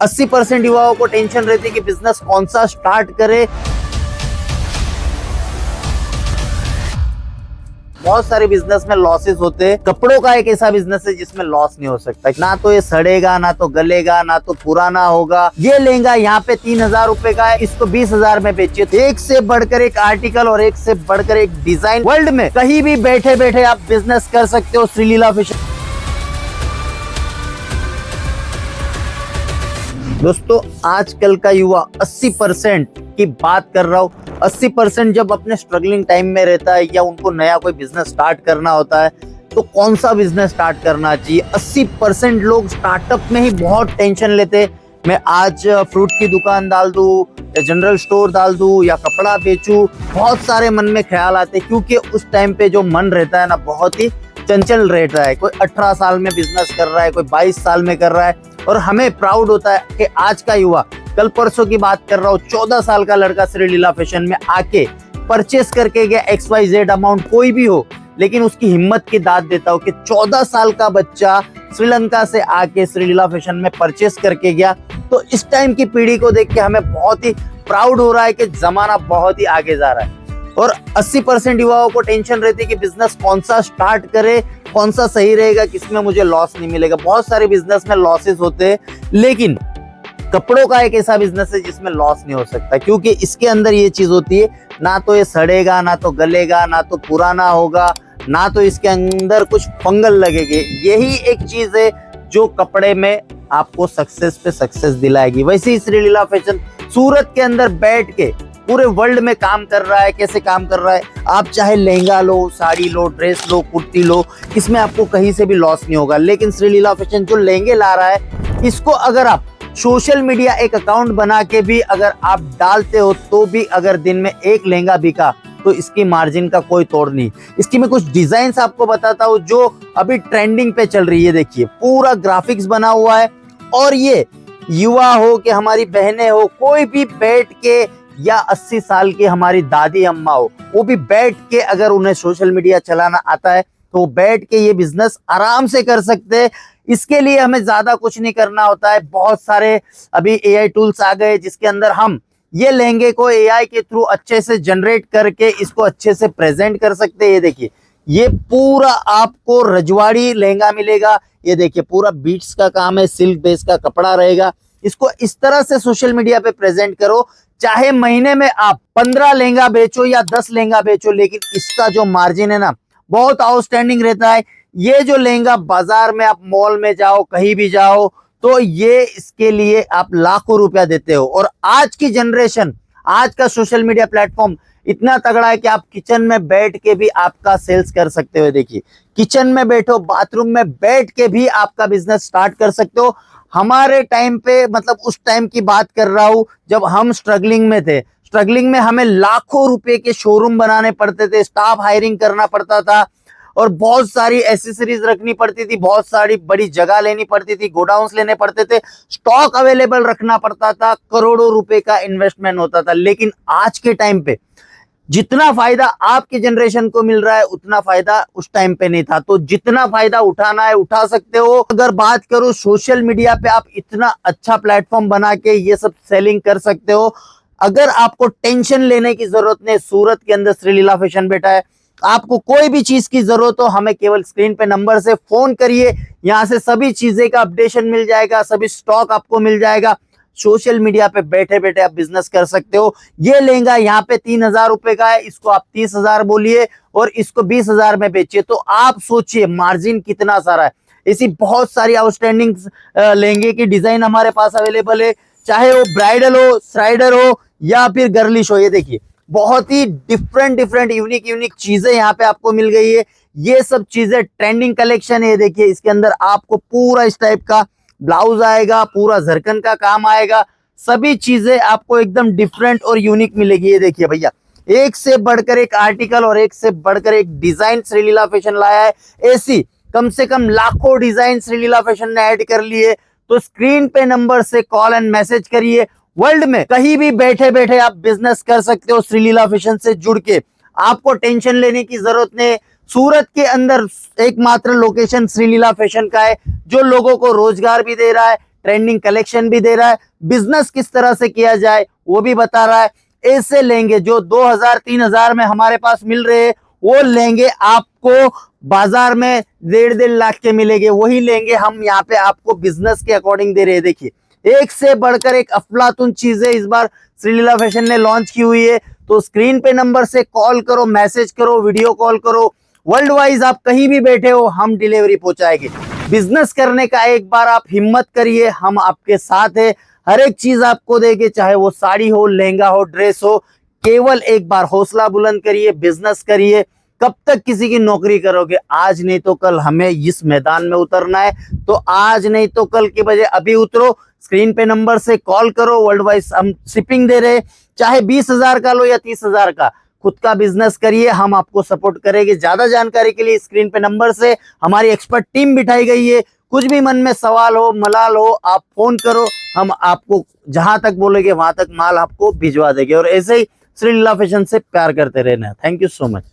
80% युवाओं को टेंशन रहती है कि बिजनेस कौन सा स्टार्ट करे। बहुत सारे बिजनेस में लॉसेस होते हैं। कपड़ों का एक ऐसा बिजनेस है जिसमें लॉस नहीं हो सकता। ना तो ये सड़ेगा, ना तो गलेगा, ना तो पुराना होगा। ये लहंगा यहाँ पे 3000 रुपए का है, इसको 20,000 में बेचिए। एक से बढ़कर एक आर्टिकल और एक से बढ़कर एक डिजाइन, वर्ल्ड में कहीं भी बैठे बैठे आप बिजनेस कर सकते हो। श्रीलीला फैशन। दोस्तों, आजकल का युवा 80% की बात कर रहा हूँ। 80% जब अपने स्ट्रगलिंग टाइम में रहता है या उनको नया कोई बिजनेस स्टार्ट करना होता है तो कौन सा बिजनेस स्टार्ट करना चाहिए। 80% लोग स्टार्टअप में ही बहुत टेंशन लेते। मैं आज फ्रूट की दुकान डाल दूं या जनरल स्टोर डाल दूं या कपड़ा बेचूं, बहुत सारे मन में ख्याल आते, क्योंकि उस टाइम पे जो मन रहता है ना, बहुत ही चंचल रहता है। कोई 18 साल में बिजनेस कर रहा है, कोई 22 साल में कर रहा है, और हमें प्राउड होता है कि आज का युवा, कल परसों की बात कर रहा हूँ, 14 साल का लड़का श्रीलीला फैशन में आके परचेस करके गया। XYZ अमाउंट कोई भी हो, लेकिन उसकी हिम्मत की दाद देता हूँ कि 14 साल का बच्चा श्रीलंका से आके श्रीलीला फैशन में परचेस करके गया। तो इस टाइम की पीढ़ी को देख के हमें बहुत ही प्राउड हो रहा है कि जमाना बहुत ही आगे जा रहा है। और 80% युवाओं को टेंशन रहती है कि बिजनेस कौन सा स्टार्ट करे, कौन सा सही रहेगा, किसमें मुझे लॉस नहीं मिलेगा। बहुत सारे बिजनेस में लॉसेस होते हैं, लेकिन कपड़ों का एक ऐसा बिजनेस है जिसमें लॉस नहीं हो सकता, क्योंकि इसके अंदर ये चीज होती है, ना तो ये सड़ेगा, ना तो गलेगा, ना तो पुराना होगा, ना तो इसके अंदर कुछ फंगल लगेंगे। यही एक चीज है जो कपड़े में आपको सक्सेस पे सक्सेस दिलाएगी। वैसे ही श्रीलीला फैशन सूरत के अंदर बैठ के पूरे वर्ल्ड में काम कर रहा है। कैसे काम कर रहा है? आप चाहे लहंगा लो, साड़ी लो, ड्रेस लो, कुर्ती लो, इसमें आपको कहीं से भी लॉस नहीं होगा। लेकिन श्रीलीला फैशन जो लहंगे ला रहा है, इसको अगर आप सोशल मीडिया एक अकाउंट बना के भी अगर आप डालते हो तो भी अगर दिन में एक लहंगा बिका तो इसकी मार्जिन का कोई तोड़ नहीं। इसकी मैं कुछ डिजाइन्स आपको बताता हूँ जो अभी ट्रेंडिंग पे चल रही है। देखिए, पूरा ग्राफिक्स बना हुआ है, और ये युवा हो कि हमारी बहनें हो, कोई भी बैठ के, या 80 साल की हमारी दादी अम्मा हो, वो भी बैठ के अगर उन्हें सोशल मीडिया चलाना आता है तो बैठ के ये बिजनेस आराम से कर सकते हैं। इसके लिए हमें ज्यादा कुछ नहीं करना होता है। बहुत सारे अभी AI टूल्स आ गए जिसके अंदर हम ये लहंगे को AI के थ्रू अच्छे से जनरेट करके इसको अच्छे से प्रेजेंट कर सकते हैं। ये देखिए, ये पूरा आपको रजवाड़ी लहंगा मिलेगा। ये देखिए, पूरा बीट्स का काम है, सिल्क बेस का कपड़ा रहेगा। इसको इस तरह से सोशल मीडिया पे प्रेजेंट करो, चाहे महीने में आप 15 लहंगा बेचो या 10 लहंगा बेचो, लेकिन इसका जो मार्जिन है ना, बहुत आउटस्टैंडिंग रहता है। ये जो लहंगा बाजार में, आप मॉल में जाओ, कहीं भी जाओ, तो ये इसके लिए आप लाखों रुपया देते हो। और आज की जनरेशन, आज का सोशल मीडिया प्लेटफॉर्म इतना तगड़ा है कि आप किचन में बैठ के भी आपका सेल्स कर सकते हो। देखिए, किचन में बैठो, बाथरूम में बैठ के भी आपका बिजनेस स्टार्ट कर सकते हो। हमारे टाइम पे, मतलब उस टाइम की बात कर रहा हूं जब हम स्ट्रगलिंग में थे। स्ट्रगलिंग में हमें लाखों रुपए के शोरूम बनाने पड़ते थे, स्टाफ हायरिंग करना पड़ता था, और बहुत सारी एसेसरीज रखनी पड़ती थी, बहुत सारी बड़ी जगह लेनी पड़ती थी, गोडाउन्स लेने पड़ते थे, स्टॉक अवेलेबल रखना पड़ता था, करोड़ों रुपए का इन्वेस्टमेंट होता था। लेकिन आज के टाइम पे जितना फायदा आपकी जनरेशन को मिल रहा है उतना फायदा उस टाइम पे नहीं था। तो जितना फायदा उठाना है उठा सकते हो। अगर बात करूं सोशल मीडिया पे, आप इतना अच्छा प्लेटफॉर्म बना के ये सब सेलिंग कर सकते हो। अगर आपको टेंशन लेने की जरूरत नहीं, सूरत के अंदर श्रीलीला फैशन बैठा है। आपको कोई भी चीज की जरूरत हो, हमें केवल स्क्रीन पे नंबर से फोन करिए, यहाँ से सभी चीजें का अपडेशन मिल जाएगा, सभी स्टॉक आपको मिल जाएगा। सोशल मीडिया पे बैठे बैठे आप बिजनेस कर सकते हो। ये लहंगा यहाँ पे 3000 रुपए का है, इसको आप 30,000 बोलिए और इसको 20,000 में बेचिए, तो आप सोचिए मार्जिन कितना सारा है। ऐसी बहुत सारी आउटस्टैंडिंग लहंगे की डिजाइन हमारे पास अवेलेबल है, चाहे वो ब्राइडल हो, स्ट्राइडर हो, या फिर गर्लिश हो। ये देखिए, बहुत ही डिफरेंट यूनिक चीजें यहाँ पे आपको मिल गई है। ये सब चीजें ट्रेंडिंग कलेक्शन है। ये देखिए, इसके अंदर आपको पूरा इस टाइप का ब्लाउज आएगा, पूरा जरकन का काम आएगा, सभी चीजें आपको एकदम डिफरेंट और यूनिक मिलेगी। ये देखिए भैया, एक से बढ़कर एक आर्टिकल और एक से बढ़कर एक डिजाइन श्रीलीला फैशन लाया है। ऐसी कम से कम लाखों डिजाइन श्रीलीला फैशन ने ऐड कर लिए। तो स्क्रीन पे नंबर से कॉल एंड मैसेज करिए। वर्ल्ड में कहीं भी बैठे बैठे आप बिजनेस कर सकते हो श्रीलीला फैशन से जुड़ के। आपको टेंशन लेने की जरूरत नहीं। सूरत के अंदर एकमात्र लोकेशन श्रीलीला फैशन का है, जो लोगों को रोजगार भी दे रहा है, ट्रेंडिंग कलेक्शन भी दे रहा है, बिजनेस किस तरह से किया जाए वो भी बता रहा है। ऐसे लेंगे जो 2000-3000 में हमारे पास मिल रहे हैं वो लेंगे, आपको बाजार में 1.5 लाख के मिलेंगे, वही लेंगे हम यहाँ पे आपको बिजनेस के अकॉर्डिंग दे रहे हैं। देखिए एक से बढ़कर एक अफलातून चीजें इस बार श्रीलीला फैशन ने लॉन्च की हुई है। तो स्क्रीन पे नंबर से कॉल करो, मैसेज करो, वीडियो कॉल करो, वर्ल्ड वाइज आप कहीं भी बैठे हो हम डिलीवरी पहुंचाएंगे। बिजनेस करने का एक बार आप हिम्मत करिए, हम आपके साथ है, हर एक चीज आपको देंगे, चाहे वो साड़ी हो, लहंगा हो, ड्रेस हो। केवल एक बार हौसला बुलंद करिए, बिजनेस करिए। कब तक किसी की नौकरी करोगे? आज नहीं तो कल हमें इस मैदान में उतरना है, तो आज नहीं तो कल के बजाय अभी उतरो। स्क्रीन पे नंबर से कॉल करो, वर्ल्ड वाइड हम शिपिंग दे रहे, चाहे 20,000 का लो या 30,000 का, खुद का बिजनेस करिए, हम आपको सपोर्ट करेंगे। ज्यादा जानकारी के लिए स्क्रीन पे नंबर से हमारी एक्सपर्ट टीम बिठाई गई है। कुछ भी मन में सवाल हो, मलाल हो, आप फोन करो, हम आपको जहां तक बोलेंगे वहां तक माल आपको भिजवा देंगे। और ऐसे ही श्रीलीला फैशन से प्यार करते रहना। Thank you so much.